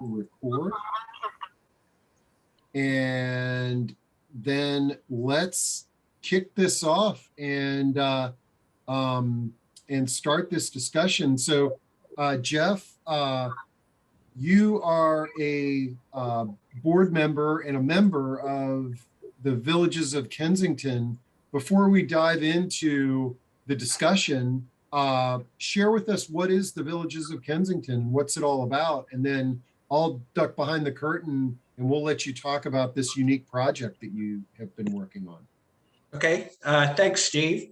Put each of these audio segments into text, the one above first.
record. And then let's kick this off and start this discussion. So, Jeff, you are a board member and a member of the Villages of Kensington. Before we dive into the discussion, share with us what is the Villages of Kensington, what's it all about, and then I'll duck behind the curtain and we'll let you talk about this unique project that you have been working on. Okay, thanks, Steve.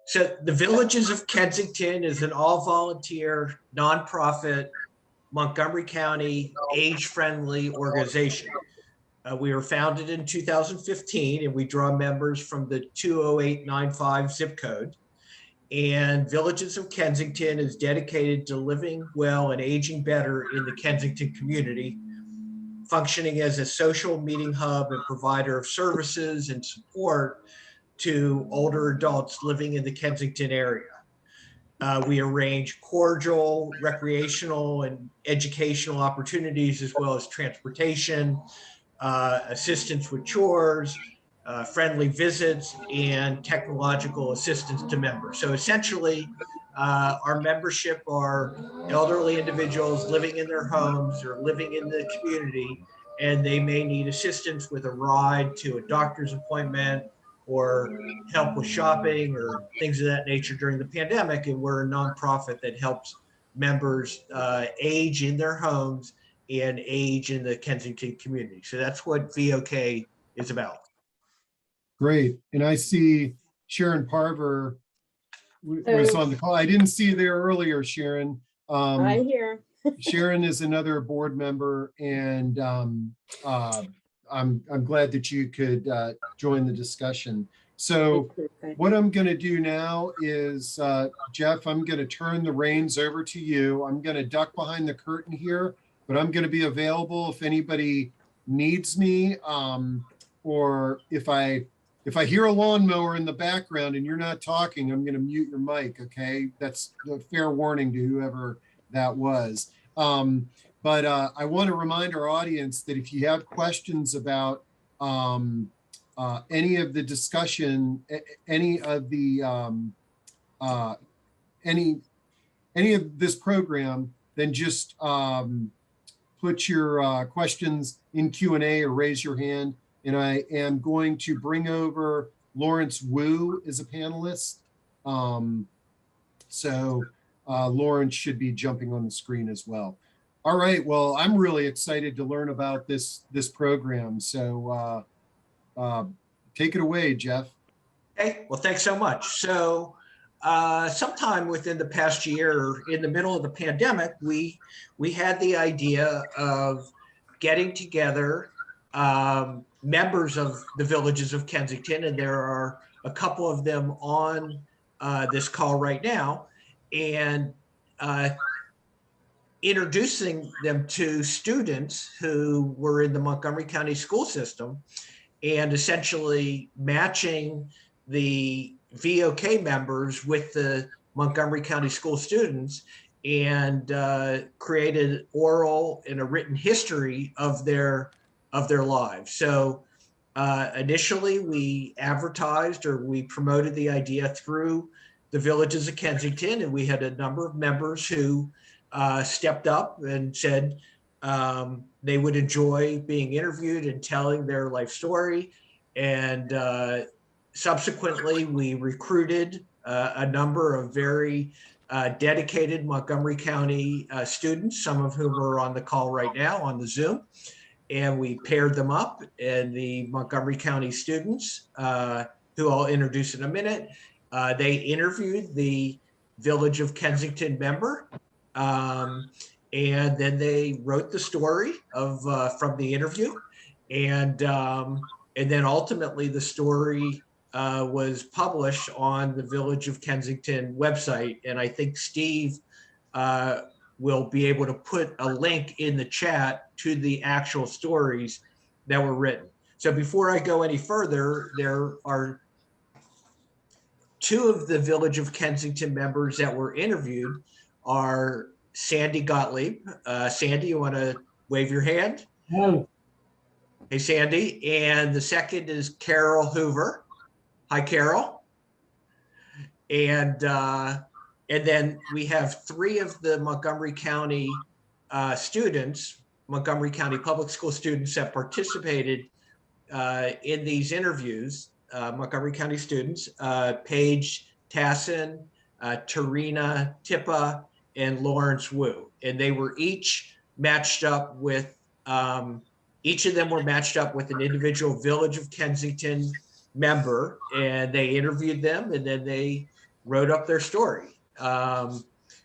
So the Villages of Kensington is an all-volunteer, nonprofit, Montgomery County, age-friendly organization. We were founded in 2015, and we draw members from the 20895 zip code. And Villages of Kensington is dedicated to living well and aging better in the Kensington community, functioning as a social meeting hub and provider of services and support to older adults living in the Kensington area. We arrange cordial, recreational, and educational opportunities, as well as transportation, assistance with chores, friendly visits, and technological assistance to members. So essentially, our membership are elderly individuals living in their homes or living in the community, and they may need assistance with a ride to a doctor's appointment or help with shopping or things of that nature during the pandemic. And we're a nonprofit that helps members age in their homes and age in the Kensington community. So that's what VOK is about. Great. And I see Sharon Parver was on the call. I didn't see you there earlier, Sharon. I'm here. Sharon is another board member, and I'm glad that you could join the discussion. So what I'm going to do now is, Jeff, I'm going to turn the reins over to you. I'm going to duck behind the curtain here, but I'm going to be available if anybody needs me, or if I hear a lawnmower in the background and you're not talking, I'm going to mute your mic. Okay, that's a fair warning to whoever that was. But I want to remind our audience that if you have questions about any of the discussion, any of this program, then just put your questions in Q&A or raise your hand. And I am going to bring over Lawrence Wu as a panelist. So Lawrence should be jumping on the screen as well. All right, well, I'm really excited to learn about this program. So take it away, Jeff. Okay, well, thanks so much. So sometime within the past year, in the middle of the pandemic, we had the idea of getting together members of the Villages of Kensington, and there are a couple of them on this call right now, and introducing them to students who were in the Montgomery County school system, and essentially matching the VOK members with the Montgomery County school students, and created oral and a written history of their lives. So initially we advertised, or we promoted the idea through the Villages of Kensington, and we had a number of members who stepped up and said they would enjoy being interviewed and telling their life story. And subsequently we recruited a number of very dedicated Montgomery County students, some of whom are on the call right now on the Zoom. And we paired them up, and the Montgomery County students, who I'll introduce in a minute, they interviewed the Village of Kensington member, and then they wrote the story of from the interview, and then ultimately the story was published on the Village of Kensington website. And I think Steve will be able to put a link in the chat to the actual stories that were written. So before I go any further, there are two of the Village of Kensington members that were interviewed are Sandy Gottlieb. Sandy, you want to wave your hand. Hello. Hey, Sandy. And the second is Carol Hoover. Hi, Carol. And then we have three of the Montgomery County students, Montgomery County Public School students that participated in these interviews, Montgomery County students, Paige Tassin, Tarina Tippa, and Lawrence Wu. And they were each matched up with, each of them were matched up with an individual Village of Kensington member, and they interviewed them, and then they wrote up their story.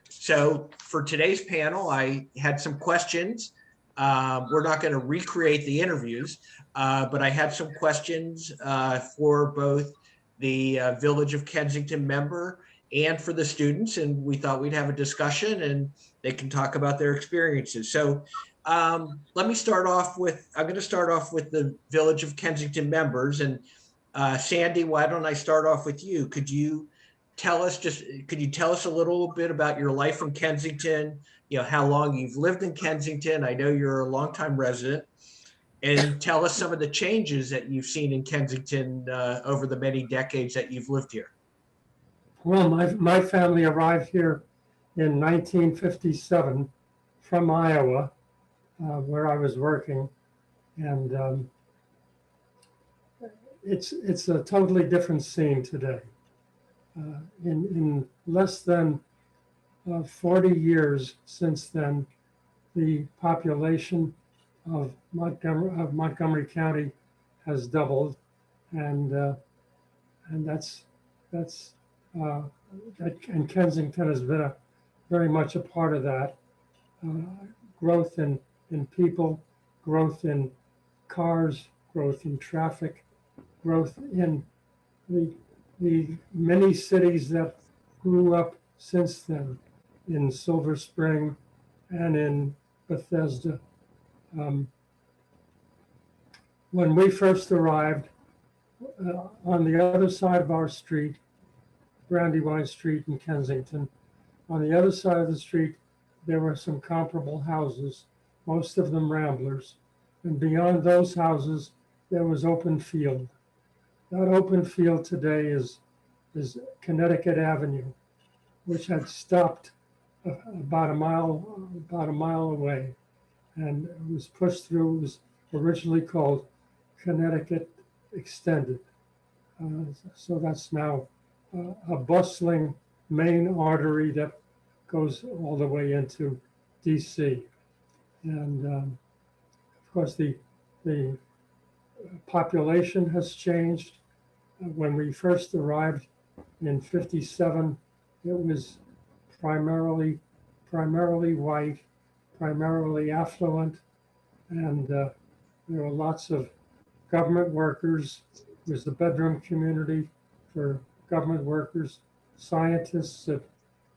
So for today's panel, I had some questions. We're not going to recreate the interviews, but I had some questions for both the Village of Kensington member and for the students, and we thought we'd have a discussion and they can talk about their experiences. So let me start off with, I'm going to start off with the Village of Kensington members. And Sandy, why don't I start off with you? Could you tell us a little bit about your life in Kensington, you know, how long you've lived in Kensington? I know you're a longtime resident, and tell us some of the changes that you've seen in Kensington over the many decades that you've lived here. Well, my family arrived here in 1957 from Iowa, where I was working, and it's a totally different scene today. In less than 40 years since then, the population of Montgomery County has doubled, and and Kensington has been very much a part of that. Growth in people, growth in cars, growth in traffic, growth in the many cities that grew up since then, in Silver Spring and in Bethesda. When we first arrived, on the other side of our street, Brandywine Street in Kensington, on the other side of the street, there were some comparable houses, most of them ramblers. And beyond those houses, there was open field. That open field today is Connecticut Avenue, which had stopped about a mile away, and it was pushed through. It was originally called Connecticut Extended. So that's now a bustling main artery that goes all the way into DC. And of course, the population has changed. When we first arrived in 57, it was primarily white, primarily affluent, and there were lots of government workers. It was the bedroom community for government workers, scientists at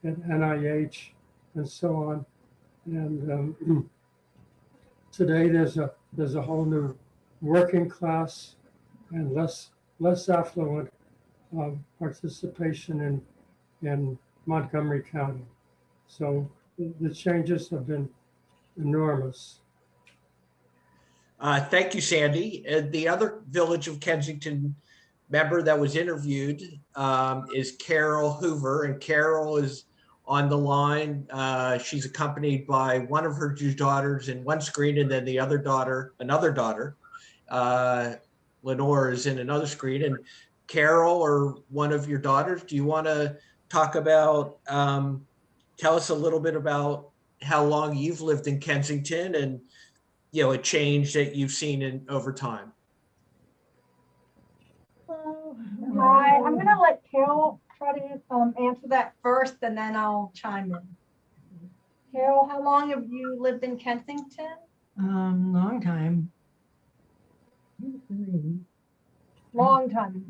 NIH, and so on. And today there's a whole new working class and less affluent participation in Montgomery County. So the changes have been enormous. Thank you, Sandy. The other Village of Kensington member that was interviewed is Carol Hoover, and Carol is on the line. She's accompanied by one of her two daughters in one screen, and then the other daughter, another daughter, Lenore, is in another screen. And Carol, or one of your daughters, do you want to talk about, tell us a little bit about how long you've lived in Kensington and, you know, a change that you've seen in over time? Hi, I'm going to let Carol try to answer that first, and then I'll chime in. Carol, how long have you lived in Kensington? Long time. Long time.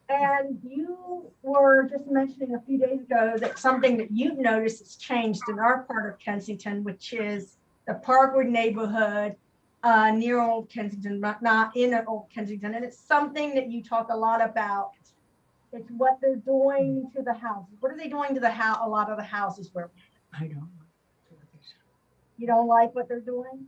And you were just mentioning a few days ago that something that you've noticed has changed in our part of Kensington, which is the Parkwood neighborhood near Old Kensington, not in Old Kensington. And it's something that you talk a lot about. It's what they're doing to the houses. What are they doing to the house? A lot of the houses where I don't know. You don't like what they're doing?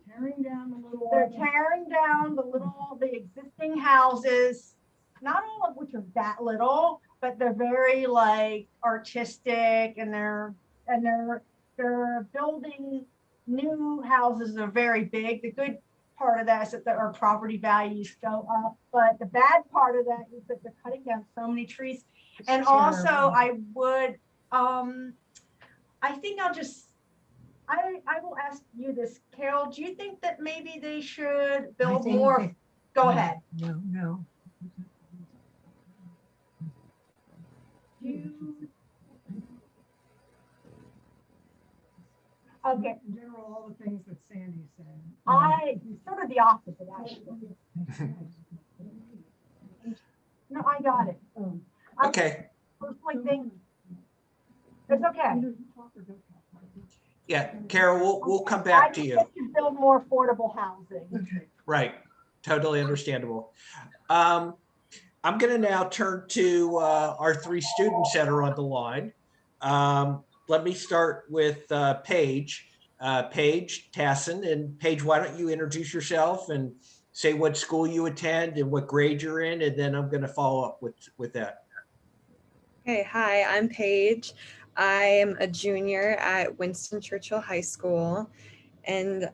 Tearing down the little. They're tearing down the existing houses, not all of which are that little, but they're very like artistic, and they're building new houses that are very big. The good part of that is that our property values go up, but the bad part of that is that they're cutting down so many trees. And also I would, I think I will ask you this, Carol, do you think that maybe they should build think more? they- Go ahead. No. Okay, In general, all the things that Sandy said. I sort of the opposite actually. No, I got it. I Okay, personally think it's okay. yeah, Carol, we'll come I back to think you. they should build more affordable housing. Okay. Right, totally understandable. I'm going to now turn to our three students that are on the line. Let me start with Paige. Paige Tassin, and Paige, why don't you introduce yourself and say what school you attend and what grade you're in, and then I'm going to follow up with that. Hey, hi, I'm Paige. I'm a junior at Winston Churchill High School. And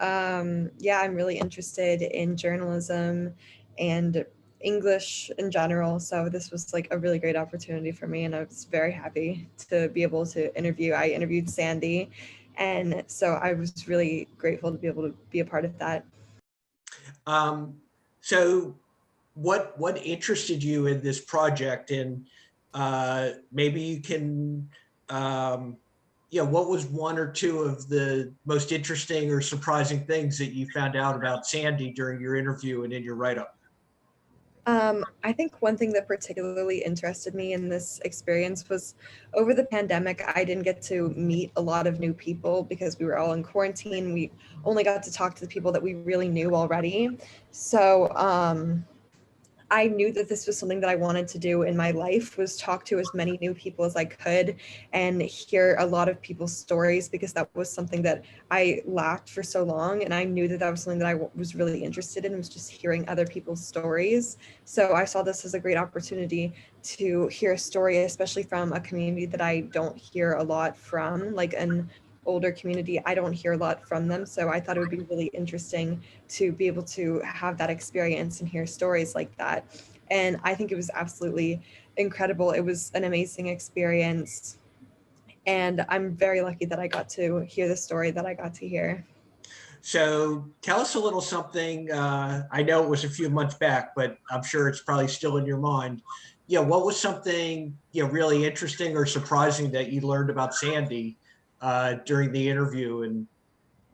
yeah, I'm really interested in journalism and English in general. So this was like a really great opportunity for me. And I was very happy to be able to interview. I interviewed Sandy. And so I was really grateful to be able to be a part of that. So what interested you in this project? And maybe you can, what was one or two of the most interesting or surprising things that you found out about Sandy during your interview and in your write-up? I think one thing that particularly interested me in this experience was over the pandemic, I didn't get to meet a lot of new people because we were all in quarantine. We only got to talk to the people that we really knew already. So I knew that this was something that I wanted to do in my life, was talk to as many new people as I could and hear a lot of people's stories, because that was something that I lacked for so long. And I knew that that was something that I was really interested in, was just hearing other people's stories. So I saw this as a great opportunity to hear a story, especially from a community that I don't hear a lot from, like an older community. I don't hear a lot from them. So I thought it would be really interesting to be able to have that experience and hear stories like that. And I think it was absolutely incredible. It was an amazing experience. And I'm very lucky that I got to hear the story that I got to hear. So tell us a little something. I know it was a few months back, but I'm sure it's probably still in your mind. Yeah, what was something really interesting or surprising that you learned about Sandy during the interview?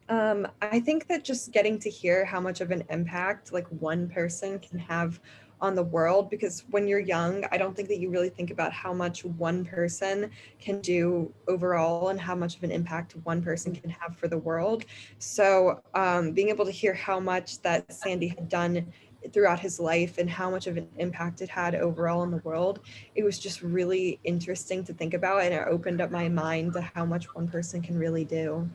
And I think that just getting to hear how much of an impact like one person can have on the world, because when you're young, I don't think that you really think about how much one person can do overall and how much of an impact one person can have for the world. So being able to hear how much that Sandy had done throughout his life and how much of an impact it had overall in the world, it was just really interesting to think about, and it opened up my mind to how much one person can really do.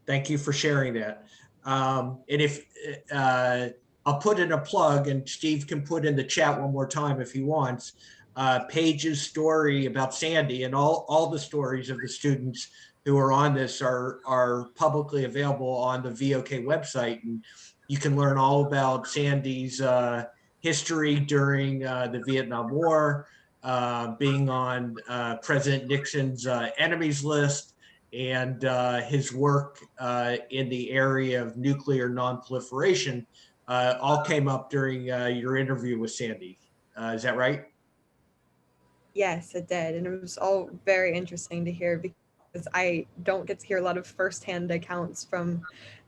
thank you for sharing that. And if I'll put in a plug, and Steve can put in the chat one more time if he wants, Paige's story about Sandy, and all the stories of the students who are on this are publicly available on the VOK website. And you can learn all about Sandy's history during the Vietnam War, being on President Nixon's enemies list, and his work in the area of nuclear nonproliferation. All came up during your interview with Sandy. Is that right? Yes, it did. And it was all very interesting to hear, because I don't get to hear a lot of firsthand accounts from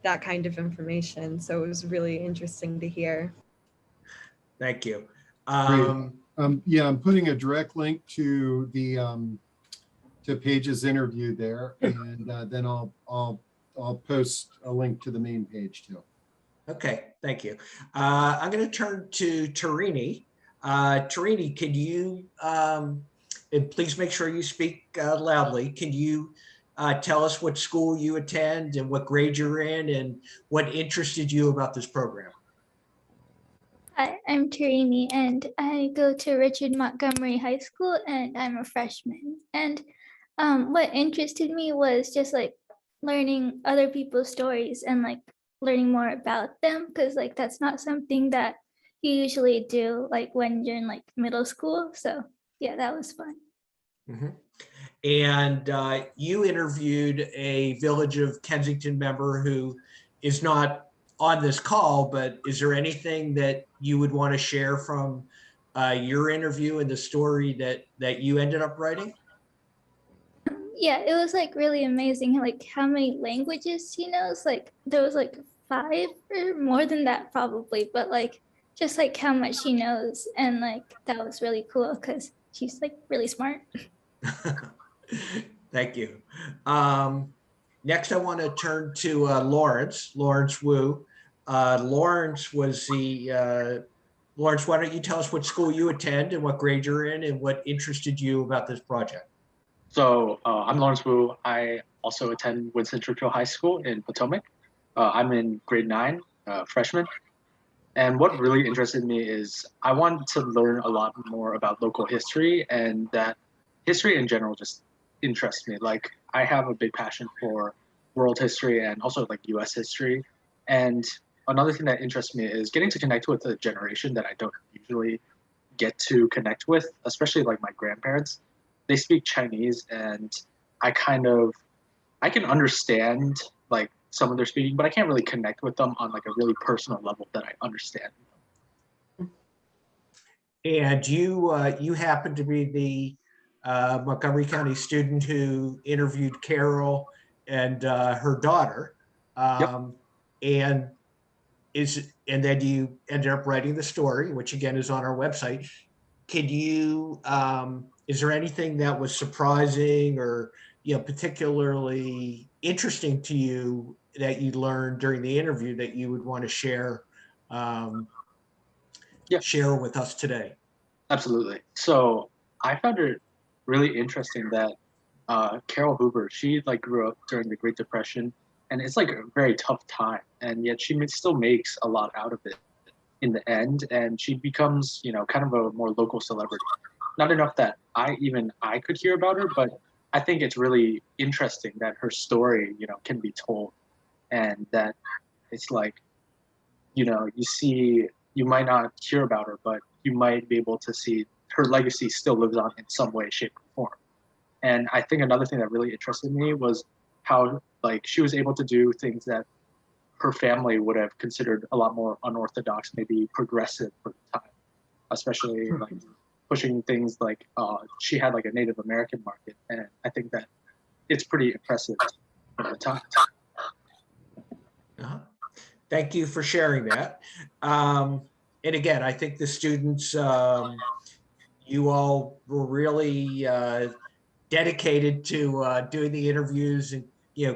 that kind of information. So it was really interesting to hear. Thank you. Yeah, I'm putting a direct link to the to Paige's interview there, and then I'll post a link to the main page too. Okay, thank you. I'm going to turn to Tarini. Tarini, can you, and please make sure you speak loudly, can you tell us what school you attend and what grade you're in and what interested you about this program. Hi, I'm Tarini, and I go to Richard Montgomery High School, and I'm a freshman. And what interested me was just like learning other people's stories and like learning more about them, because like that's not something that you usually do like when you're in like middle school. So yeah, that was fun. Mhm. And you interviewed a Village of Kensington member who is not on this call, but is there anything that you would want to share from your interview and the story that you ended up writing? Yeah, it was like really amazing like how many languages she knows. Like there was like 5 or more than that probably, but like just like how much she knows, and like that was really cool because she's like really smart. Thank you. Next, I want to turn to Lawrence Wu. Lawrence, why don't you tell us what school you attend and what grade you're in and what interested you about this project? So I'm Lawrence Wu. I also attend Winston Churchill High School in Potomac. I'm in grade 9, freshman. And what really interested me is I wanted to learn a lot more about local history, and that history in general just interests me. Like I have a big passion for world history and also like US history. And another thing that interests me is getting to connect with a generation that I don't usually get to connect with, especially like my grandparents. They speak Chinese, and I can understand like some of their speaking, but I can't really connect with them on like a really personal level that I understand. And you happen to be the Montgomery County student who interviewed Carol and her daughter, Yep. and then you ended up writing the story, which again is on our website. Could you? Is there anything that was surprising or particularly interesting to you that you learned during the interview that you would want to share share with us today? Absolutely. So I found it really interesting that Carol Hoover, she like grew up during the Great Depression, and it's like a very tough time, and yet she still makes a lot out of it in the end, and she becomes kind of a more local celebrity. Not enough that I could hear about her, but I think it's really interesting that her story can be told, and that it's like you might not hear about her, but you might be able to see her legacy still lives on in some way, shape, or form. And I think another thing that really interested me was how like she was able to do things that her family would have considered a lot more unorthodox, maybe progressive for the time, especially like pushing things like she had like a Native American market, and I think that it's pretty impressive for the time. Uh-huh. Thank you for sharing that. And again, I think the students, you all were really dedicated to doing the interviews and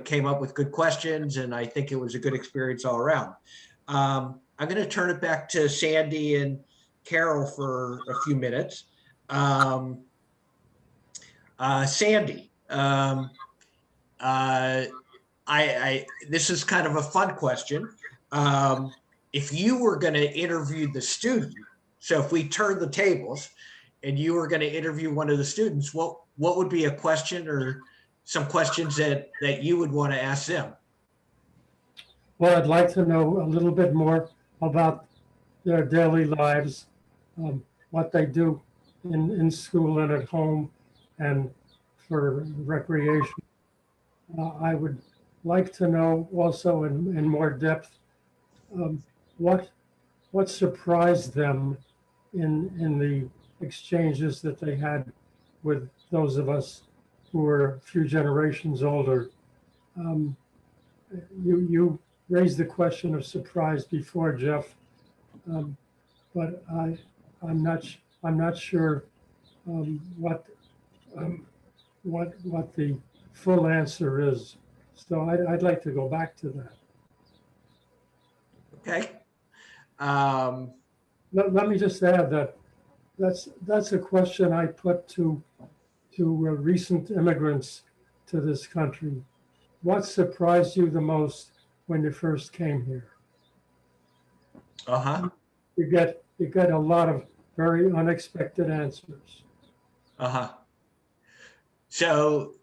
came up with good questions, and I think it was a good experience all around. I'm going to turn it back to Sandy and Carol for a few minutes. Sandy, this is kind of a fun question. If you were going to interview the student, so if we turn the tables and you were going to interview one of the students, what would be a question or some questions that you would want to ask them? Well, I'd like to know a little bit more about their daily lives, what they do in school and at home and for recreation. I would like to know also in more depth what surprised them in the exchanges that they had with those of us who were a few generations older. You raised the question of surprise before, Jeff, but I'm not sure what the full answer is. So I'd like to go back to that. Okay. Let me just add that that's a question I put to recent immigrants to this country. What surprised you the most when you first came here? Uh-huh. You get a lot of very unexpected answers. Uh-huh. So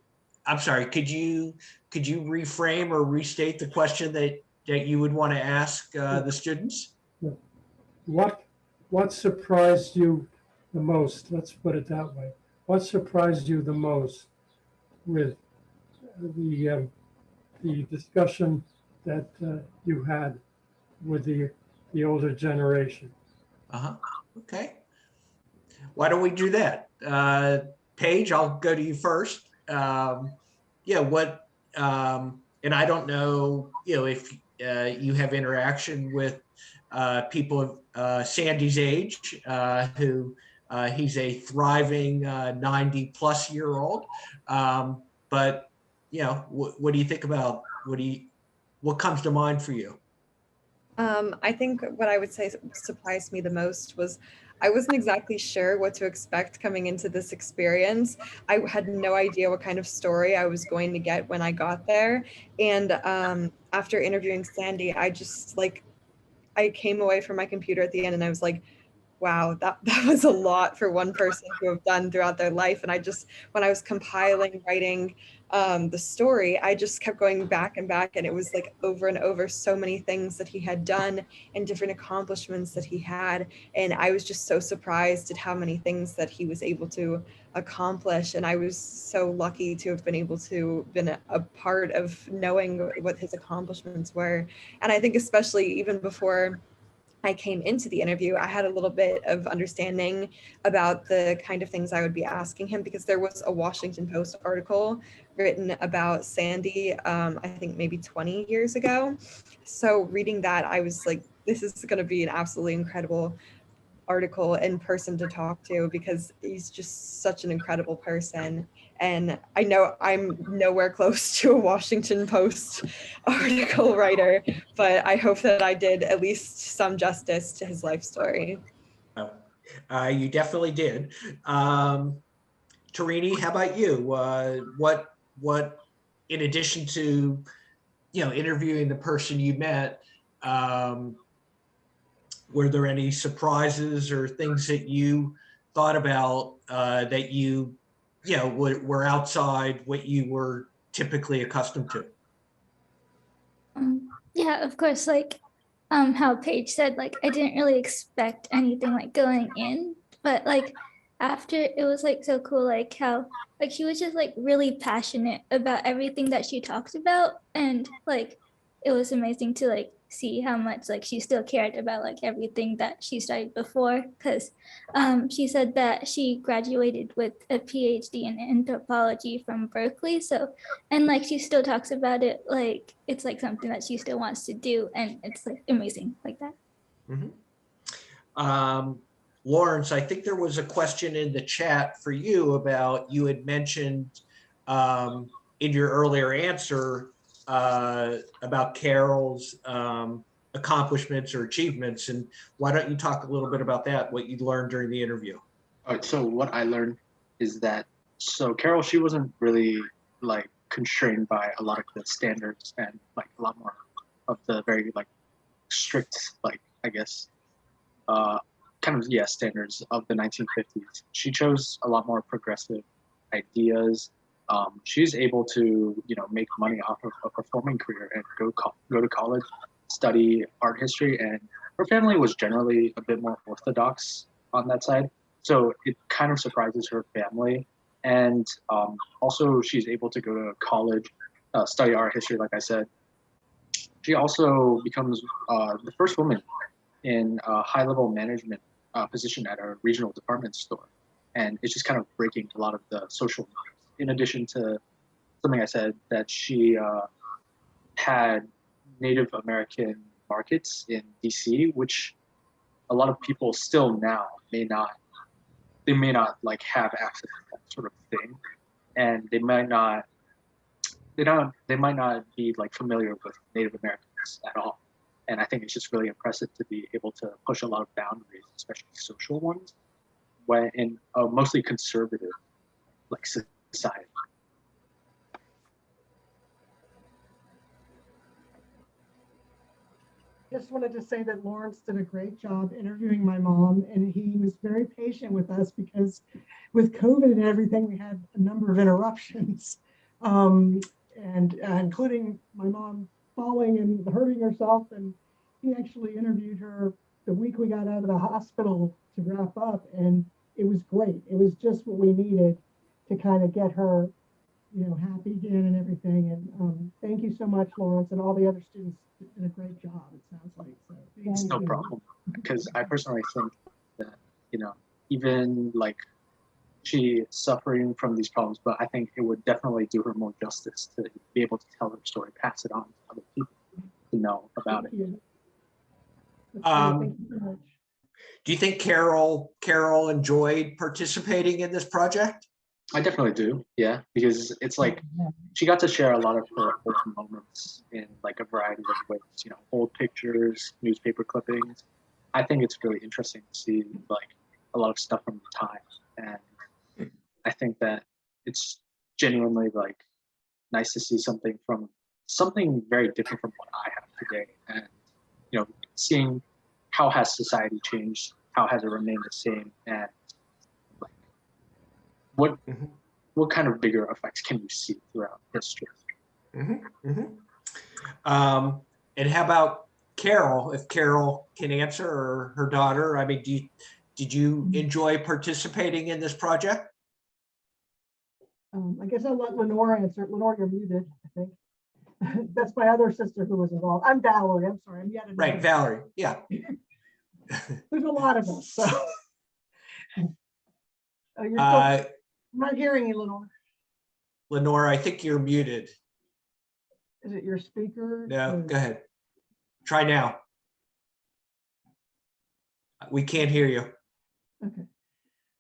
I'm sorry, could you reframe or restate the question that you would want to ask the students? What surprised you the most? Let's put it that way. What surprised you the most with the discussion that you had with the older generation? Uh-huh. Okay. Why don't we do that? Paige, I'll go to you first. Yeah, what, and I don't know, if you have interaction with people of Sandy's age, who he's a thriving 90-plus-year-old. But, what do you think about, what comes to mind for you? I think what I would say surprised me the most was I wasn't exactly sure what to expect coming into this experience. I had no idea what kind of story I was going to get when I got there. And after interviewing Sandy, I came away from my computer at the end and I was like, wow, that was a lot for one person to have done throughout their life. And when I was compiling, writing the story, I just kept going back and back. And it was like over and over so many things that he had done and different accomplishments that he had. And I was just so surprised at how many things that he was able to accomplish. And I was so lucky to have been able to been a part of knowing what his accomplishments were. And I think especially even before I came into the interview, I had a little bit of understanding about the kind of things I would be asking him, because there was a Washington Post article written about Sandy, I think maybe 20 years ago. So reading that, I was like, this is going to be an absolutely incredible article in person to talk to, because he's just such an incredible person. And I know I'm nowhere close to a Washington Post article writer, but I hope that I did at least some justice to his life story. You definitely did. Tarini, how about you? What, in addition to, interviewing the person you met, were there any surprises or things that you thought about that were outside what you were typically accustomed to? Yeah, of course, like how Paige said, like I didn't really expect anything like going in, but like after, it was like so cool, like how like she was just like really passionate about everything that she talked about, and like it was amazing to like see how much like she still cared about like everything that she studied before, because she said that she graduated with a PhD in anthropology from Berkeley, so, and like she still talks about it like it's like something that she still wants to do, and it's like amazing like that. Mm-hmm. Lawrence, I think there was a question in the chat for you about, you had mentioned in your earlier answer about Carol's accomplishments or achievements, and why don't you talk a little bit about that, what you learned during the interview? All right, so what I learned is that, so Carol, she wasn't really like constrained by a lot of the standards and like a lot more of the very like strict, like I guess, standards of the 1950s. She chose a lot more progressive ideas. She's able to, make money off of a performing career and go to college, study art history, and her family was generally a bit more orthodox on that side. So it kind of surprises her family. And also she's able to go to college, study art history, like I said. She also becomes the first woman in a high-level management position at a regional department store. And it's just kind of breaking a lot of the social norms. In addition to something I said, that she had Native American markets in DC, which a lot of people still now may not like have access to that sort of thing. And they might not be like familiar with Native Americans at all. And I think it's just really impressive to be able to push a lot of boundaries, especially social ones, when in a mostly conservative like society. just wanted to say that Lawrence did a great job interviewing my mom, and he was very patient with us because with COVID and everything, we had a number of interruptions, and including my mom falling and hurting herself. And he actually interviewed her the week we got out of the hospital to wrap up, and it was great. It was just what we needed to kind of get her, happy again and everything. And thank you so much, Lawrence, and all the other students did a great job, it sounds like. So It's thank no you. problem, because I personally think that, even like she suffering from these problems, but I think it would definitely do her more justice to be able to tell her story, pass it on to other people to know about it. Thank you. That's great. Thank you so much. Do you think Carol enjoyed participating in this project? I definitely do, yeah, because it's like she got to share a lot of her old moments in like a variety of ways, old pictures, newspaper clippings. I think it's really interesting to see like a lot of stuff from the time, and I think that it's genuinely like nice to see something very different from what I have today, and seeing how has society changed, how has it remained the same, and like what kind of bigger effects can you see throughout history? And how about Carol? If Carol can answer, or her daughter, I mean, did you enjoy participating in this project? I guess I'll let Lenore answer. Lenore, you're muted, I think. That's my other sister who was involved. I'm Valerie. I'm sorry. I'm yet another. Right, Valerie. Yeah. There's a lot of us. So. You're still, I'm not hearing you, Lenore. Lenore, I think you're muted. Is it your speaker? No, go ahead. Try now. We can't hear you. Okay.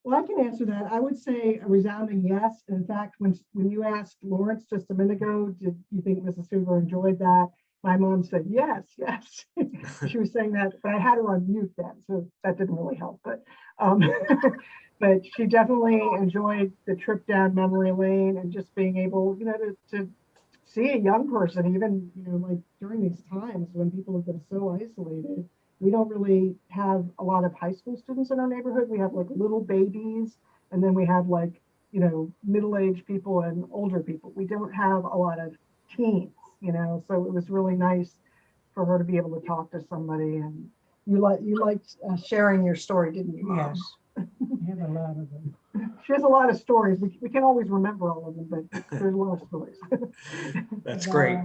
Well, I can answer that. I would say a resounding yes. In fact, when you asked Lawrence just a minute ago, did you think Mrs. Hoover enjoyed that? My mom said, yes, yes. She was saying that, but I had her on mute then, so that didn't really help. But but she definitely enjoyed the trip down memory lane and just being able, to see a young person, even, like during these times when people have been so isolated. We don't really have a lot of high school students in our neighborhood. We have like little babies, and then we have like, middle-aged people and older people. We don't have a lot of teens, so it was really nice for her to be able to talk to somebody. And you liked sharing your story, didn't you, Mom? Yes. I have a lot of them. She has a lot of stories. We can't always remember all of them, but there's a lot of stories. That's great.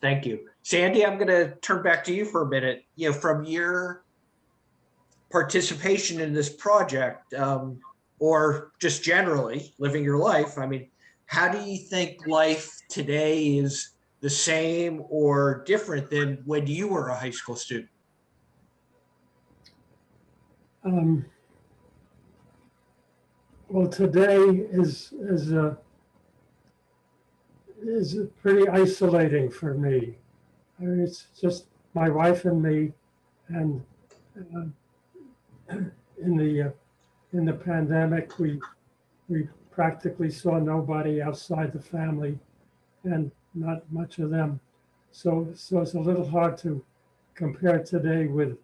Thank you. Sandy, I'm going to turn back to you for a minute. From your participation in this project, or just generally living your life, I mean, how do you think life today is the same or different than when you were a high school student? Well, today is pretty isolating for me. I mean, it's just my wife and me, and in the pandemic, we practically saw nobody outside the family, and not much of them. So it's a little hard to compare today with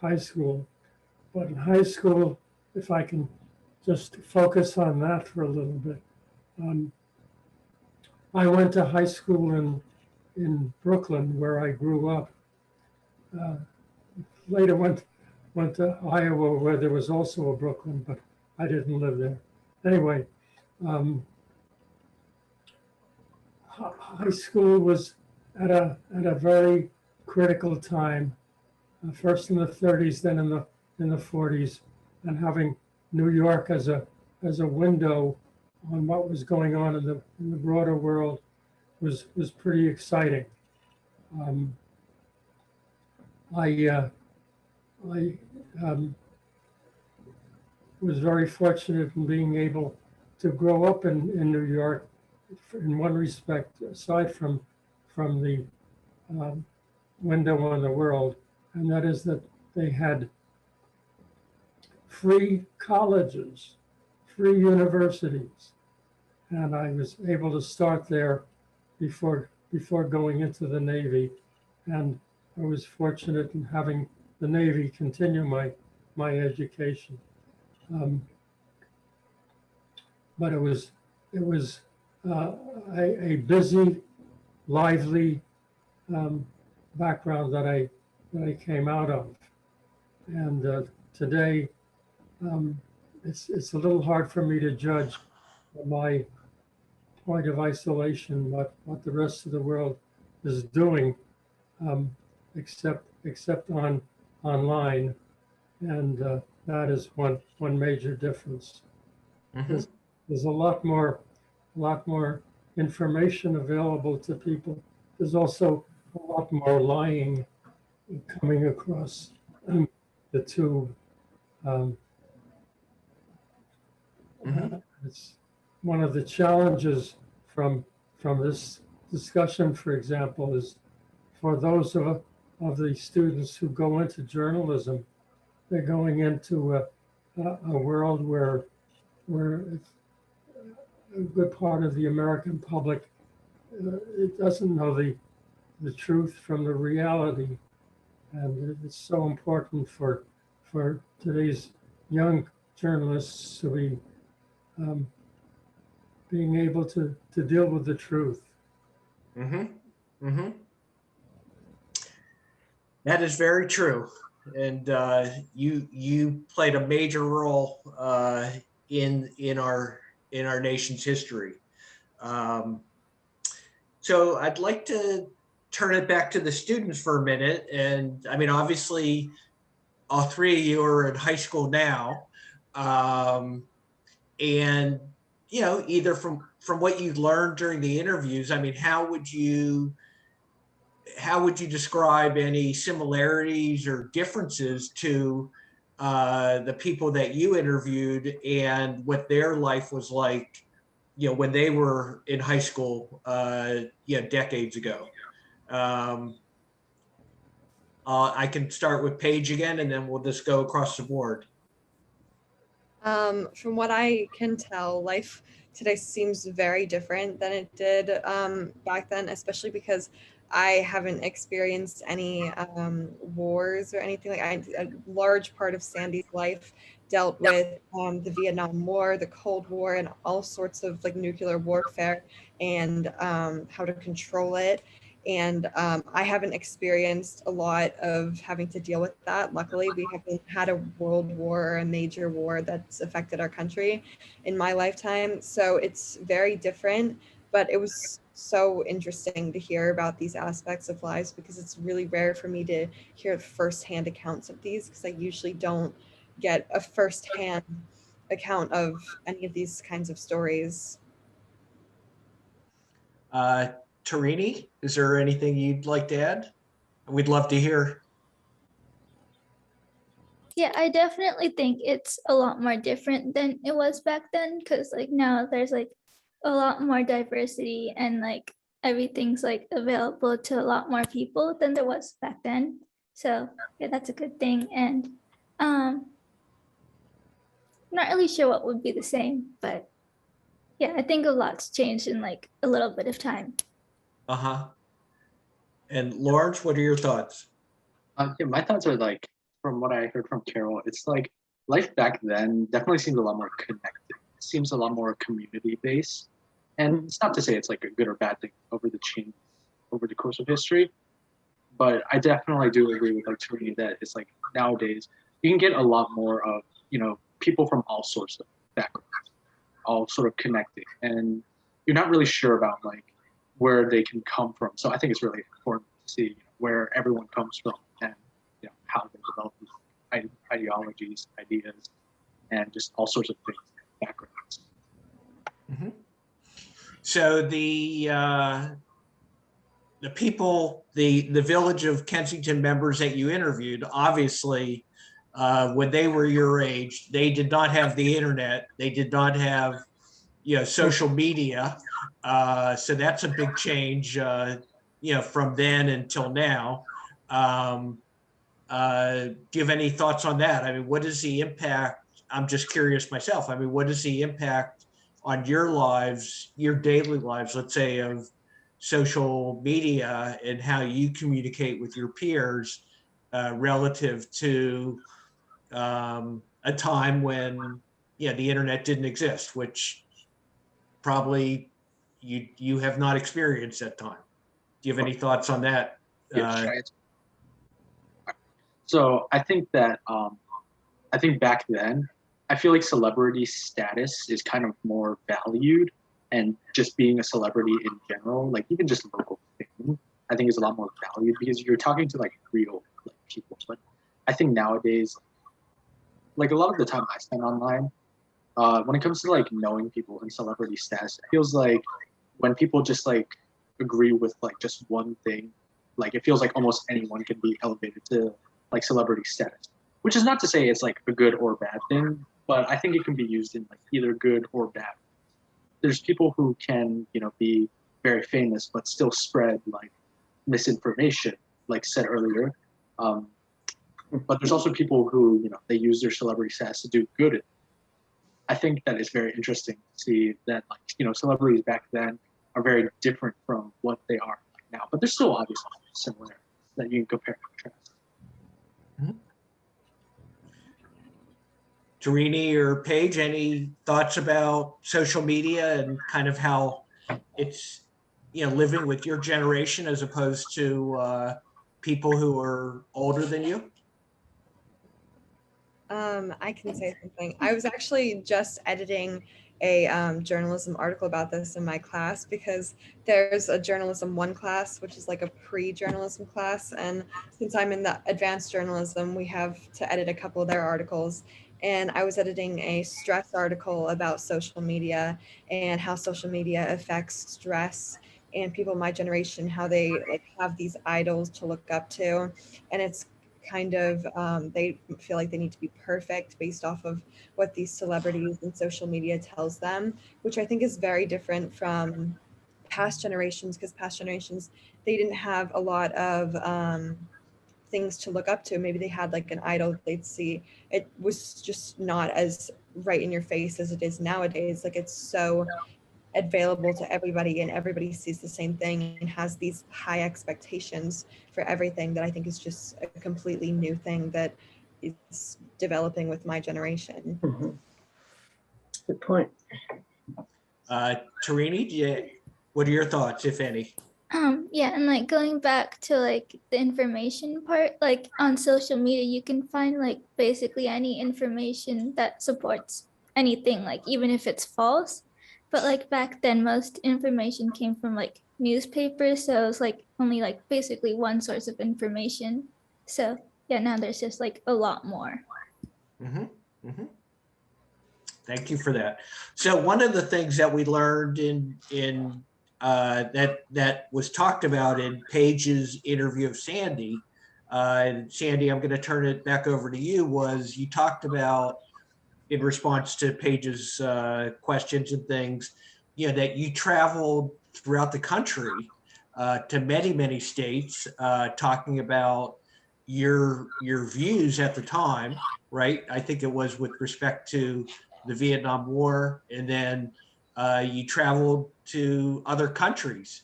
high school. But in high school, if I can just focus on that for a little bit. I went to high school in Brooklyn, where I grew up. Later went to Iowa, where there was also a Brooklyn, but I didn't live there. Anyway, high school was at a very critical time, first in the 30s, then in the 40s, and having New York as a window on what was going on in the broader world was pretty exciting. I was very fortunate in being able to grow up in New York in one respect, aside from the window on the world, and that is that they had free colleges, free universities, and I was able to start there before before going into the Navy. And I was fortunate in having the Navy continue my education. But it was a busy, lively background that I came out of. And today, it's a little hard for me to judge my point of isolation, what the rest of the world is doing, except online, and that is one major difference. Mhm. There's a lot more information available to people. There's also a lot more lying coming across the tube. It's one of the challenges from this discussion, for example, is for those of the students who go into journalism, they're going into a world where a good part of the American public it doesn't know the truth from the reality, and it's so important for today's young journalists to be being able to deal with the truth. Mm-hmm. Mm-hmm. That is very true, and you played a major role in our nation's history. So I'd like to turn it back to the students for a minute, and I mean, obviously, all three of you are in high school now, and you know, either from what you learned during the interviews, I mean, how would you describe any similarities or differences to the people that you interviewed and what their life was like, you know, when they were in high school, decades ago? I can start with Paige again, and then we'll just go across the board. From what I can tell, life today seems very different than it did back then, especially because I haven't experienced any wars or anything like a large part of Sandy's life dealt with the Vietnam War, the Cold War, and all sorts of like nuclear warfare and how to control it. And I haven't experienced a lot of having to deal with that. Luckily, we haven't had a world war or a major war that's affected our country in my lifetime. So it's very different, but it was so interesting to hear about these aspects of lives because it's really rare for me to hear firsthand accounts of these because I usually don't get a firsthand account of any of these kinds of stories. Tarini, is there anything you'd like to add? We'd love to hear. Yeah, I definitely think it's a lot more different than it was back then because like now there's like a lot more diversity and like everything's like available to a lot more people than there was back then. So yeah, that's a good thing. And not really sure what would be the same, but yeah, I think a lot's changed in like a little bit of time. Uh-huh. And Lawrence, what are your thoughts? Yeah, my thoughts are like, from what I heard from Carol, it's like life back then definitely seemed a lot more connected. It seems a lot more community based. And it's not to say it's like a good or bad thing over the course of history, but I definitely do agree with like Tarini that it's like nowadays you can get a lot more of, you know, people from all sorts of backgrounds, all sort of connected, and you're not really sure about like where they can come from. So I think it's really important to see, you know, where everyone comes from and, you know, how they develop these ideologies, ideas, and just all sorts of things, backgrounds. Mm-hmm. So the people, the Village of Kensington members that you interviewed, obviously, when they were your age, they did not have the internet. They did not have, you know, social media. So that's a big change, you know, from then until now. Do you have any thoughts on that? I mean, what is the impact? I'm just curious myself. I mean, what is the impact on your lives, your daily lives, let's say, of social media and how you communicate with your peers relative to a time when the internet didn't exist, which probably you have not experienced that time. Do you have any thoughts on that? Yeah, so I think that I think back then, I feel like celebrity status is kind of more valued, and just being a celebrity in general, like even just local fame, I think is a lot more valued because you're talking to like real like people. But I think nowadays, like a lot of the time I spend online, when it comes to like knowing people and celebrity status, it feels like when people just like agree with like just one thing, like it feels like almost anyone can be elevated to like celebrity status, which is not to say it's like a good or bad thing, but I think it can be used in like either good or bad. There's people who can, be very famous, but still spread like misinformation, like said earlier. But there's also people who, they use their celebrity status to do good. I think that is very interesting to see that, like, celebrities back then are very different from what they are now, but there's still obviously similar that you can compare and contrast. Tarini or Paige, any thoughts about social media and kind of how it's, living with your generation as opposed to people who are older than you? I can say something. I was actually just editing a journalism article about this in my class because there's a journalism 1 class, which is like a pre-journalism class. And since I'm in the advanced journalism, we have to edit a couple of their articles. And I was editing a stress article about social media and how social media affects stress and people my generation, how they like have these idols to look up to. And it's kind of they feel like they need to be perfect based off of what these celebrities and social media tells them, which I think is very different from past generations, because past generations, they didn't have a lot of things to look up to. Maybe they had like an idol they'd see. It was just not as right in your face as it is nowadays. Like it's so available to everybody and everybody sees the same thing and has these high expectations for everything that I think is just a completely new thing that is developing with my generation. Good point. Tarini, what are your thoughts, if any? Yeah, and like going back to like the information part, like on social media, you can find like basically any information that supports anything, like even if it's false. But like back then, most information came from like newspapers, so it was like only like basically one source of information. So yeah, now there's just like a lot more. Thank you for that. So one of the things that we learned in that was talked about in Paige's interview of Sandy, Sandy, I'm going to turn it back over to you, was you talked about, in response to Paige's questions and things, that you traveled throughout the country to many states, talking about your views at the time, right? I think it was with respect to the Vietnam War, and then you traveled to other countries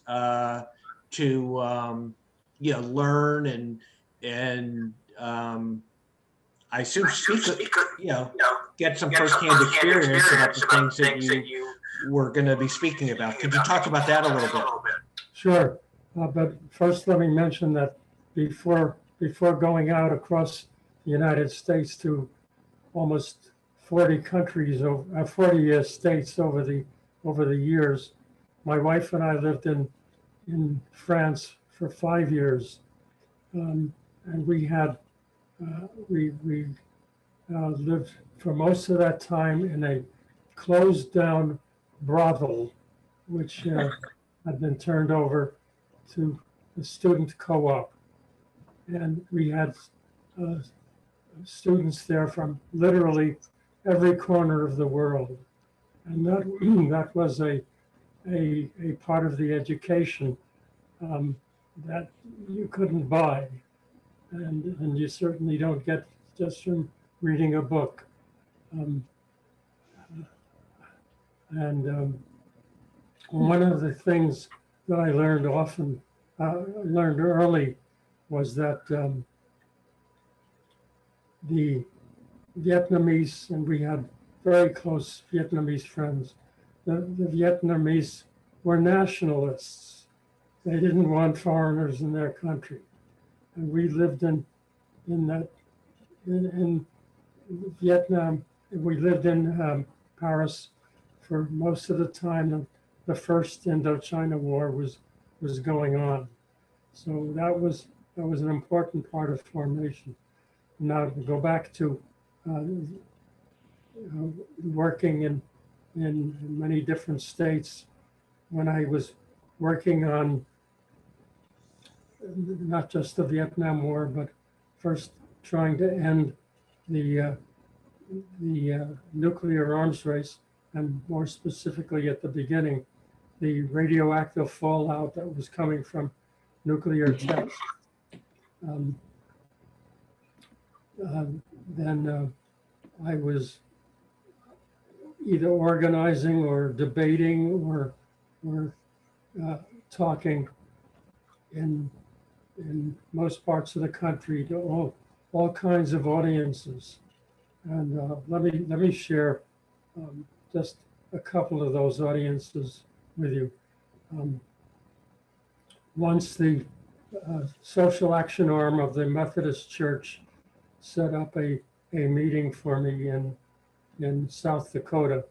to learn and I assume speak, get some firsthand experience about the things that you were going to be speaking about. Could you talk about that a little bit? Sure, but first let me mention that before going out across the United States to almost 40 countries, 40 states over the years, my wife and I lived in France for 5 years, and we had we lived for most of that time in a closed down brothel, which had been turned over to the student co-op. And we had students there from literally every corner of the world. And that was a part of the education that you couldn't buy. And you certainly don't get just from reading a book. One of the things that I learned learned early was that the Vietnamese, and we had very close Vietnamese friends, the Vietnamese were nationalists. They didn't want foreigners in their country. And we lived in Vietnam. We lived in Paris for most of the time the first Indochina War was going on. So that was an important part of formation. Now to go back to working in many different states, when I was working on not just the Vietnam War, but first trying to end the nuclear arms race, and more specifically at the beginning, the radioactive fallout that was coming from nuclear tests. Then I was either organizing or debating or talking in most parts of the country to all kinds of audiences. And let me share just a couple of those audiences with you. Once the social action arm of the Methodist Church set up a meeting for me in South Dakota,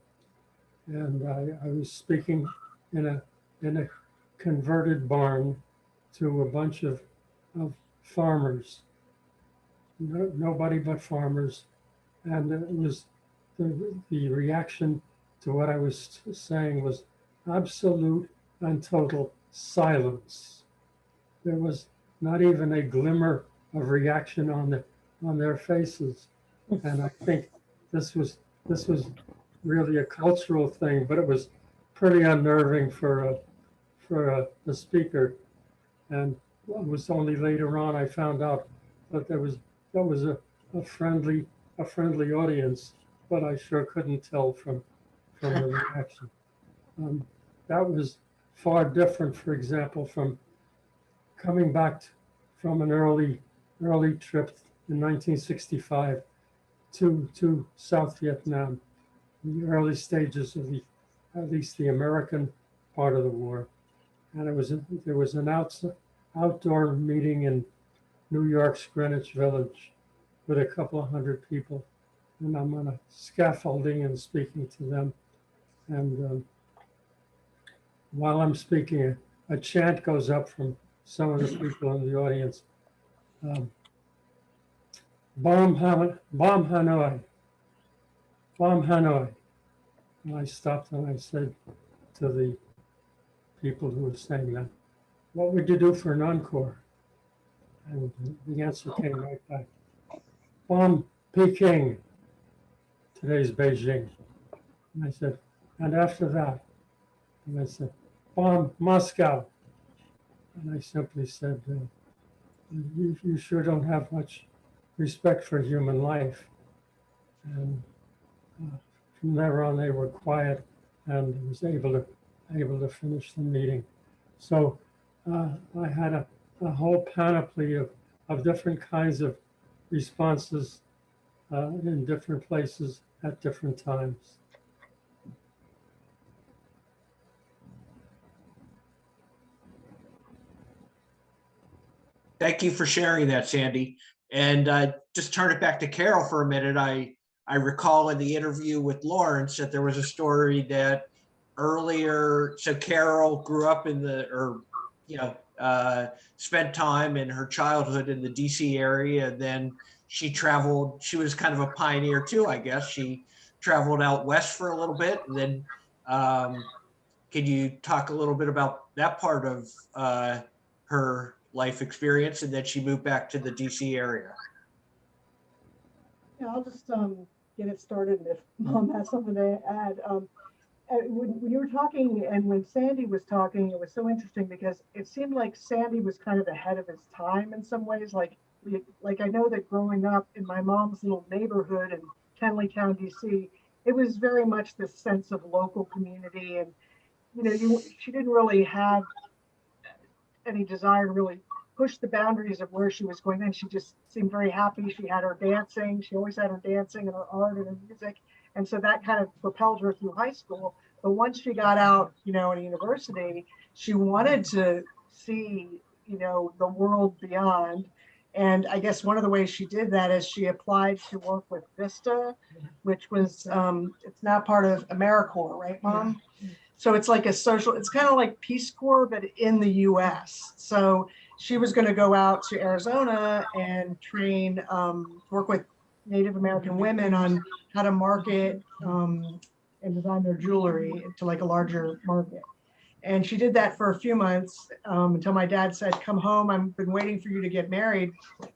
and I was speaking in a converted barn to a bunch of farmers, nobody but farmers, and it was the reaction to what I was saying was absolute and total silence. There was not even a glimmer of reaction on their faces, and I think this was really a cultural thing, but it was pretty unnerving for a speaker. And it was only later on I found out that that was a friendly audience, but I sure couldn't tell from the reaction. That was far different, for example, from coming back from an early trip in 1965 to South Vietnam, in the early stages of at least the American part of the war. And there was an outdoor meeting in New York's Greenwich Village with a couple of hundred people. And I'm on a scaffolding and speaking to them. And while I'm speaking, a chant goes up from some of the people in the audience. Bomb Hanoi, bomb Hanoi. And I stopped and I said to the people who were saying that, what would you do for an encore? And the answer came right back. Bomb Peking, today's Beijing. And I said, and after that? And I said, bomb Moscow. And I simply said, you sure don't have much respect for human life. And from there on, they were quiet and was able to finish the meeting. So I had a whole panoply of different kinds of responses in different places at different times. Thank you for sharing that, Sandy. And just turn it back to Carol for a minute. I recall in the interview with Lawrence that there was a story that earlier, so Carol grew up spent time in her childhood in the DC area. And then she traveled, she was kind of a pioneer too, I guess. She traveled out west for a little bit. And then can you talk a little bit about that part of her life experience, and then she moved back to the DC area? Yeah, I'll just get it started, and if Mom has something to add. When you were talking and when Sandy was talking, it was so interesting because it seemed like Sandy was kind of ahead of his time in some ways. Like I know that growing up in my mom's little neighborhood in Kenleytown, DC, it was very much this sense of local community. And, she didn't really have any desire to really push the boundaries of where she was going. And she just seemed very happy. She had her dancing. She always had her dancing and her art and her music. And so that kind of propelled her through high school. But once she got out, you know, at university, she wanted to see, you know, the world beyond. And I guess one of the ways she did that is she applied to work with Vista, which was, it's now part of AmeriCorps, right, Mom? So it's like a social, it's kind of like Peace Corps, but in the US. So she was going to go out to Arizona and train, work with Native American women on how to market and design their jewelry to like a larger market. And she did that for a few months until my dad said, come home. I've been waiting for you to get married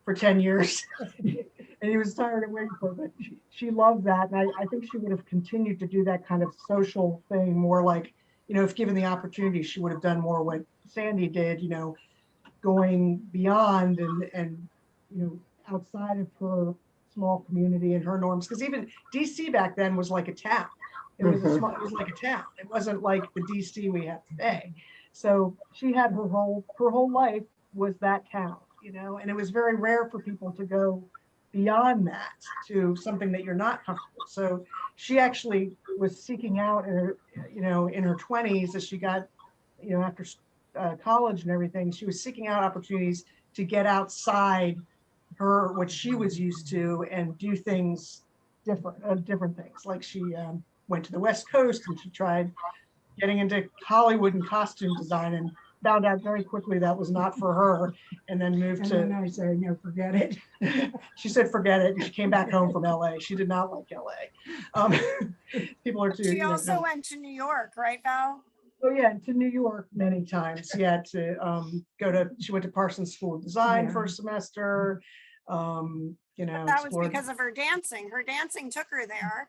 for 10 years. And he was tired of waiting for her, but she loved that. And I think she would have continued to do that kind of social thing, more like, you know, if given the opportunity, she would have done more what Sandy did, you know, going beyond and you know, outside of her small community and her norms. Because even DC back then was like a town. It was a small, it was like a town. It wasn't like the DC we have today. So she had her whole life was that town, you know, and it was very rare for people to go beyond that to something that you're not comfortable. So she actually was seeking out in her, you know, in her 20s as she got, you know, after college and everything, she was seeking out opportunities to get outside her, what she was used to, and do things different things. Like she went to the West Coast and she tried getting into Hollywood and costume design and found out very quickly that was not for her, and then moved to. And I said, no, forget it. She said, forget it. She came back home from LA. She did not like LA. People are too. She also went to New York, right, Val? Oh yeah, to New York many times. She had to she went to Parsons School of Design for a semester. You know, But that was because of her dancing. Her dancing took her there.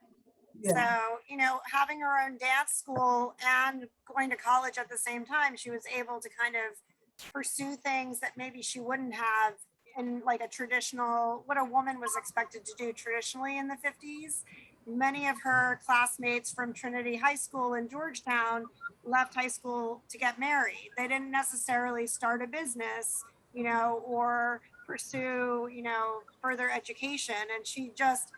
Yeah. So, you know, having her own dance school and going to college at the same time, she was able to kind of pursue things that maybe she wouldn't have in like a traditional, what a woman was expected to do traditionally in the 50s. Many of her classmates from Trinity High School in Georgetown left high school to get married. They didn't necessarily start a business, you know, or pursue, you know, further education. And she just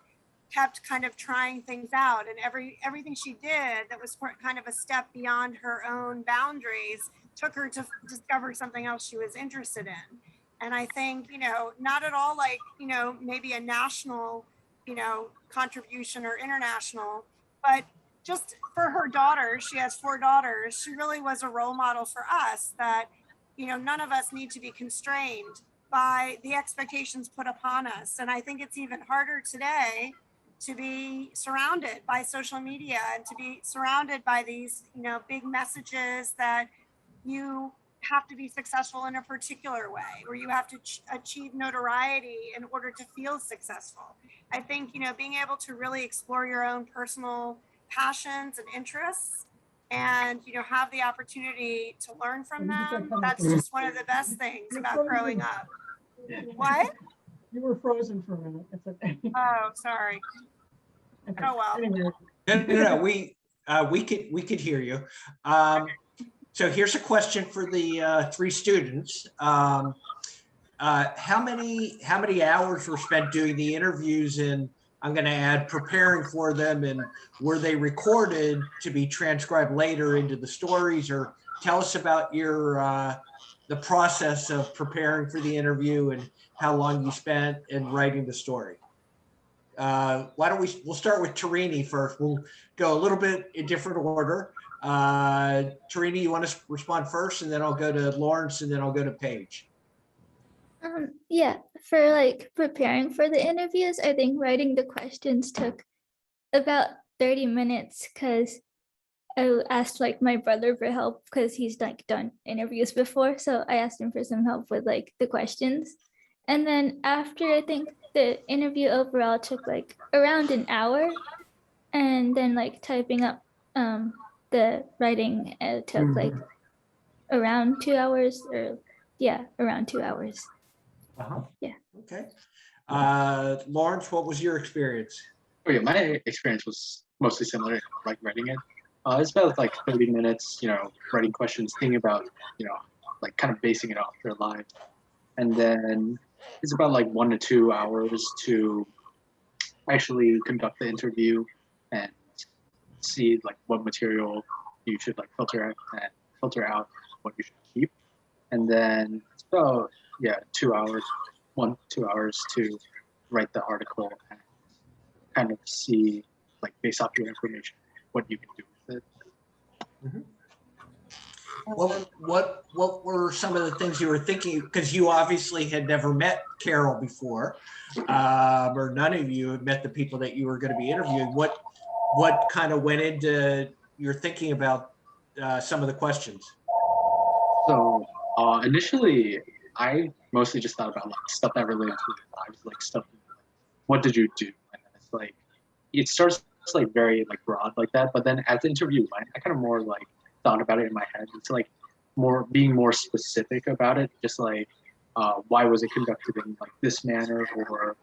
kept kind of trying things out, and everything she did that was kind of a step beyond her own boundaries took her to discover something else she was interested in. And I think, you know, not at all like, you know, maybe a national, you know, contribution or international, but just for her daughters, she has 4 daughters, she really was a role model for us that, you know, none of us need to be constrained by the expectations put upon us. And I think it's even harder today to be surrounded by social media and to be surrounded by these, you know, big messages that you have to be successful in a particular way, or you have to achieve notoriety in order to feel successful. I think, you know, being able to really explore your own personal passions and interests and, you know, have the opportunity to learn from them, that's just one of the best things about growing up. What? You were frozen for a minute. It's okay. Oh, sorry. Okay. Oh, well. Anyway. No, we could hear you. So here's a question for the 3 students. How many hours were spent doing the interviews, and I'm going to add preparing for them, and were they recorded to be transcribed later into the stories? Or tell us about your the process of preparing for the interview and how long you spent in writing the story. Why don't we'll start with Tarini first. We'll go a little bit in different order. Tarini, you want to respond first, and then I'll go to Lawrence, and then I'll go to Paige. Yeah, for like preparing for the interviews, I think writing the questions took about 30 minutes because I asked like my brother for help because he's like done interviews before. So I asked him for some help with like the questions. And then after, I think the interview overall took like around an hour, and then like typing up the writing took like around 2 hours, or yeah, around 2 hours. Yeah. Okay. Lawrence, what was your experience? Oh yeah, my experience was mostly similar, like writing it. It's about like 30 minutes, you know, writing questions, thinking about, you know, like kind of basing it off their lives. And then it's about like 1 to 2 hours to actually conduct the interview and see like what material you should like filter out what you should keep. And then it's about 2 hours, 1 to 2 hours to write the article and kind of see like based off your information what you can do with it. What were some of the things you were thinking? Because you obviously had never met Carol before, or none of you had met the people that you were going to be interviewing. What kind of went into your thinking about some of the questions? So initially, I mostly just thought about like stuff that related to lives, like stuff. What did you do? And it's like it starts like very like broad like that, but then as the interview went, I kind of more like thought about it in my head. It's like being more specific about it, just like why was it conducted in like this manner, or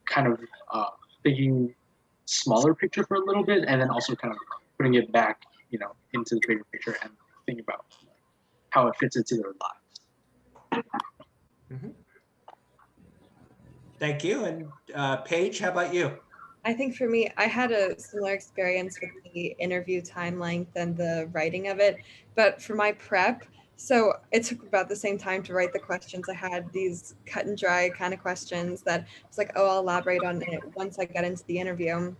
kind of thinking smaller picture for a little bit, and then also kind of putting it back, into the bigger picture and thinking about how it fits into their lives. Mm-hmm. Thank you. And Paige, how about you? I think for me, I had a similar experience with the interview time length and the writing of it. But for my prep, so it took about the same time to write the questions. I had these cut and dry kind of questions that I was like, oh, I'll elaborate on it once I get into the interview.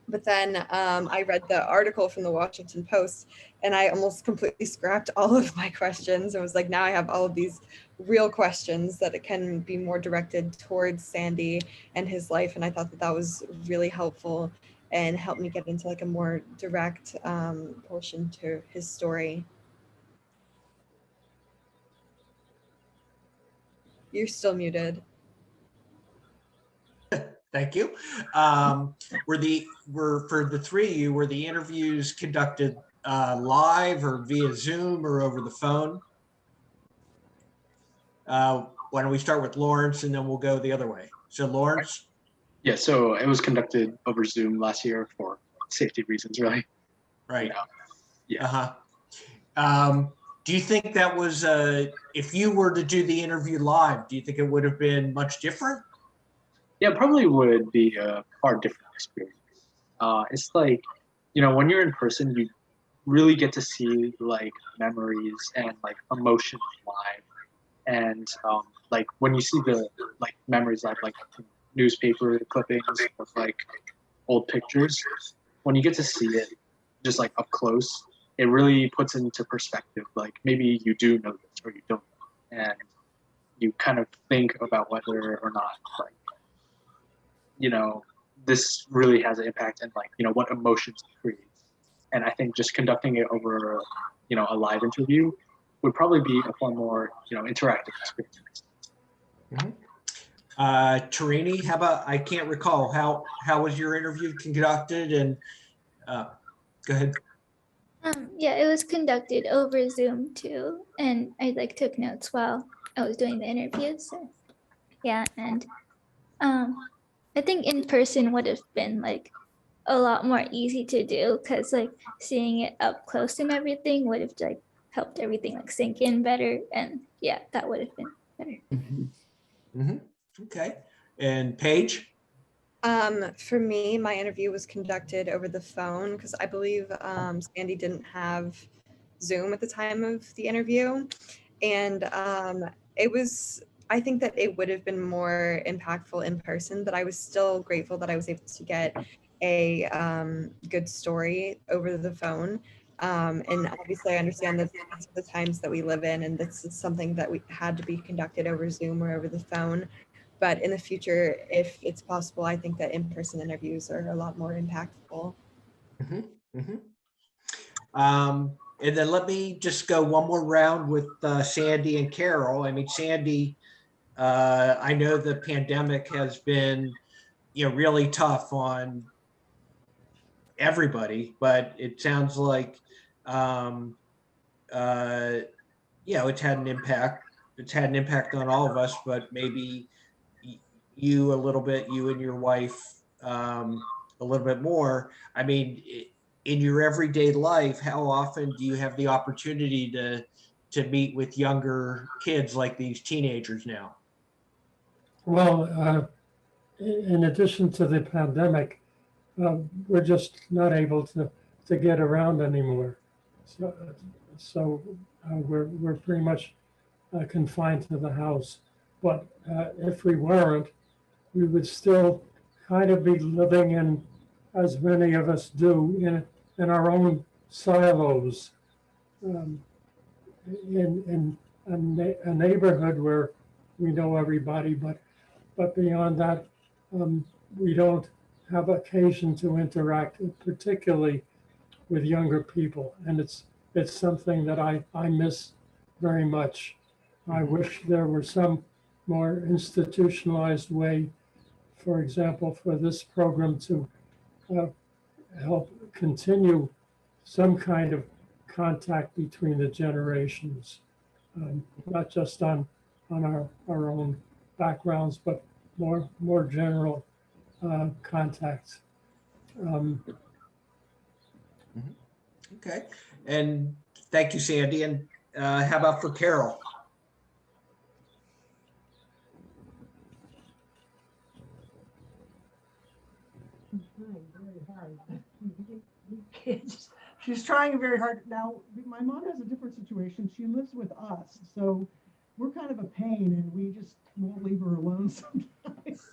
But then I read the article from the Washington Post and I almost completely scrapped all of my questions. It was like, now I have all of these real questions that can be more directed towards Sandy and his life. And I thought that was really helpful and helped me get into like a more direct portion to his story. You're still muted. Thank you. For the three of you, were the interviews conducted live or via Zoom or over the phone? Why don't we start with Lawrence and then we'll go the other way. So Lawrence? Yeah, so it was conducted over Zoom last year for safety reasons, really. Right. Yeah. Uh-huh. Do you think that was, if you were to do the interview live, do you think it would have been much different? Yeah, it probably would be a far different experience. It's like, when you're in person, you really get to see like memories and like emotions live. And like when you see the like memories live, like newspaper clippings of like old pictures, when you get to see it just like up close, it really puts into perspective, like maybe you do know this or you don't. And you kind of think about whether or not like, this really has an impact and like, what emotions it creates. And I think just conducting it over, a live interview would probably be a far more, interactive experience. Mm-hmm. Tarini, how about, I can't recall, how was your interview conducted? And go ahead. Yeah, it was conducted over Zoom too. And I like took notes while I was doing the interview. So yeah, and I think in person would have been like a lot more easy to do because like seeing it up close and everything would have like helped everything like sink in better. And yeah, that would have been better. Mm-hmm. Okay. And Paige? For me, my interview was conducted over the phone because I believe Sandy didn't have Zoom at the time of the interview. And I think that it would have been more impactful in person, but I was still grateful that I was able to get a good story over the phone. And obviously I understand that these are the times that we live in, and this is something that we had to be conducted over Zoom or over the phone. But in the future, if it's possible, I think that in-person interviews are a lot more impactful. Mm-hmm. Mm-hmm. And then let me just go one more round with Sandy and Carol. I mean, Sandy, I know the pandemic has been, really tough on everybody, but it sounds like, it's had an impact. It's had an impact on all of us, but maybe you a little bit, you and your wife a little bit more. I mean, in your everyday life, how often do you have the opportunity to to meet with younger kids like these teenagers now? Well, in addition to the pandemic, we're just not able to get around anymore. So we're pretty much confined to the house. But if we weren't, we would still kind of be living in, as many of us do, in our own silos, in a neighborhood where we know everybody, but beyond that, we don't have occasion to interact, particularly with younger people, and it's something that I miss very much. I wish there were some more institutionalized way, for example, for this program to help continue some kind of contact between the generations, not just on our own backgrounds, but more general contacts. Okay, and thank you, Sandy. And how about for Carol? Very hard. Kids. She's trying very hard. Now, my mom has a different situation. She lives with us, so we're kind of a pain, and we just won't leave her alone sometimes.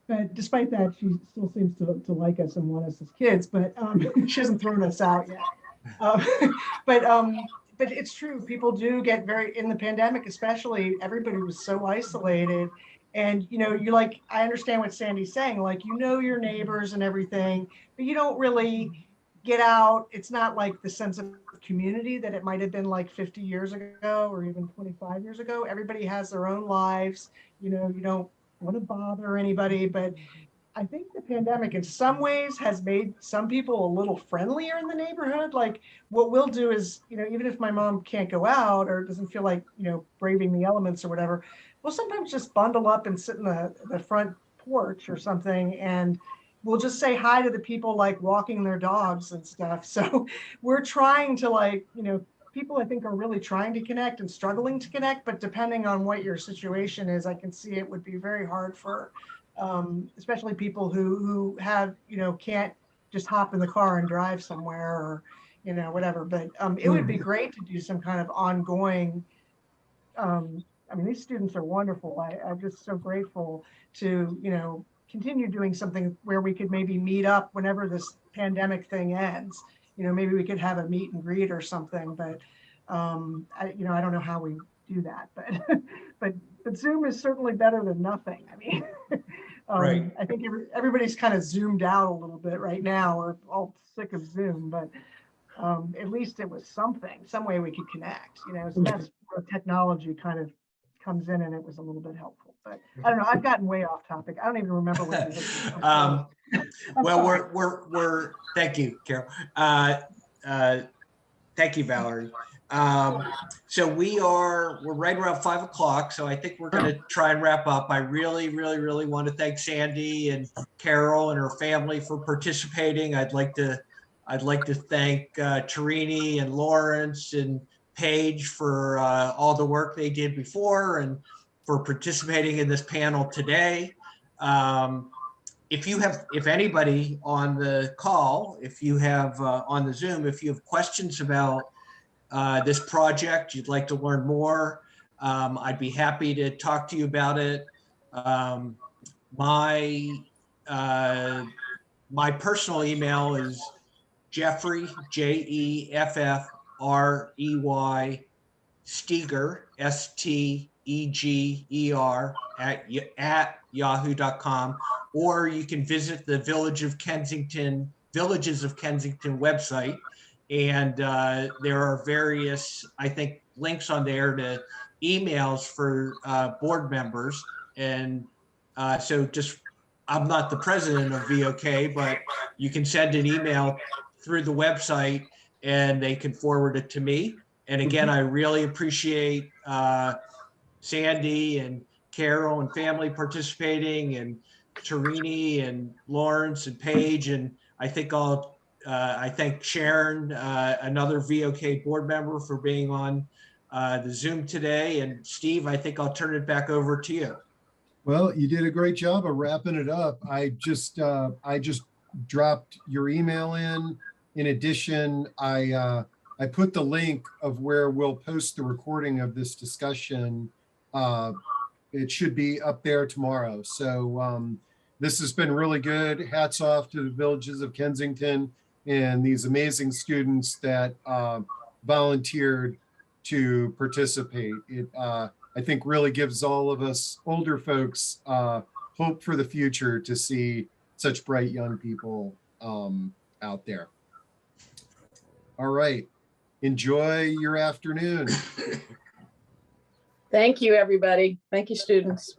But despite that, she still seems to like us and want us as kids, but she hasn't thrown us out yet. But it's true. People do get in the pandemic, especially, everybody was so isolated. And, I understand what Sandy's saying, your neighbors and everything, but you don't really get out. It's not like the sense of community that it might have been like 50 years ago or even 25 years ago. Everybody has their own lives. You don't want to bother anybody, but I think the pandemic in some ways has made some people a little friendlier in the neighborhood. Like, what we'll do is, even if my mom can't go out or doesn't feel like, braving the elements or whatever, we'll sometimes just bundle up and sit in the front porch or something, and we'll just say hi to the people walking their dogs and stuff. So we're trying to people I think are really trying to connect and struggling to connect, but depending on what your situation is, I can see it would be very hard for especially people who have, can't just hop in the car and drive somewhere or, whatever. But it would be great to do some kind of ongoing, these students are wonderful. I'm just so grateful to, continue doing something where we could maybe meet up whenever this pandemic thing ends. Maybe we could have a meet and greet or something, but I don't know how we do that, but Zoom is certainly better than nothing. Right. I think everybody's kind of zoomed out a little bit right now. We're all sick of Zoom, but at least it was some way we could connect, so that's where technology kind of comes in, and it was a little bit helpful. But I don't know, I've gotten way off topic. I don't even remember what it is. Well, we're thank you, Carol. Thank you, Valerie. So we're right around 5 o'clock. So I think we're going to try and wrap up. I really, really, really want to thank Sandy and Carol and her family for participating. I'd like to thank Tarini and Lawrence and Paige for all the work they did before and for participating in this panel today. If anybody on the call, if you have on the Zoom, if you have questions about this project, you'd like to learn more, I'd be happy to talk to you about it. My personal email is Jeffrey, Jeffrey, Steger, Steger, at yahoo.com, or you can visit the Villages of Kensington website. And there are various, I think, links on there to emails for board members. And so I'm not the president of VOK, but you can send an email through the website and they can forward it to me. And again, I really appreciate Sandy and Carol and family participating, and Tarini and Lawrence and Paige. And I think I'll I thank Sharon, another VOK board member, for being on the Zoom today. And Steve, I think I'll turn it back over to you. Well, you did a great job of wrapping it up. I just dropped your email in. In addition, I put the link of where we'll post the recording of this discussion. It should be up there tomorrow. So this has been really good. Hats off to the Villages of Kensington and these amazing students that volunteered to participate. It, I think, really gives all of us older folks hope for the future to see such bright young people out there. All right. Enjoy your afternoon. Thank you, everybody. Thank you, students.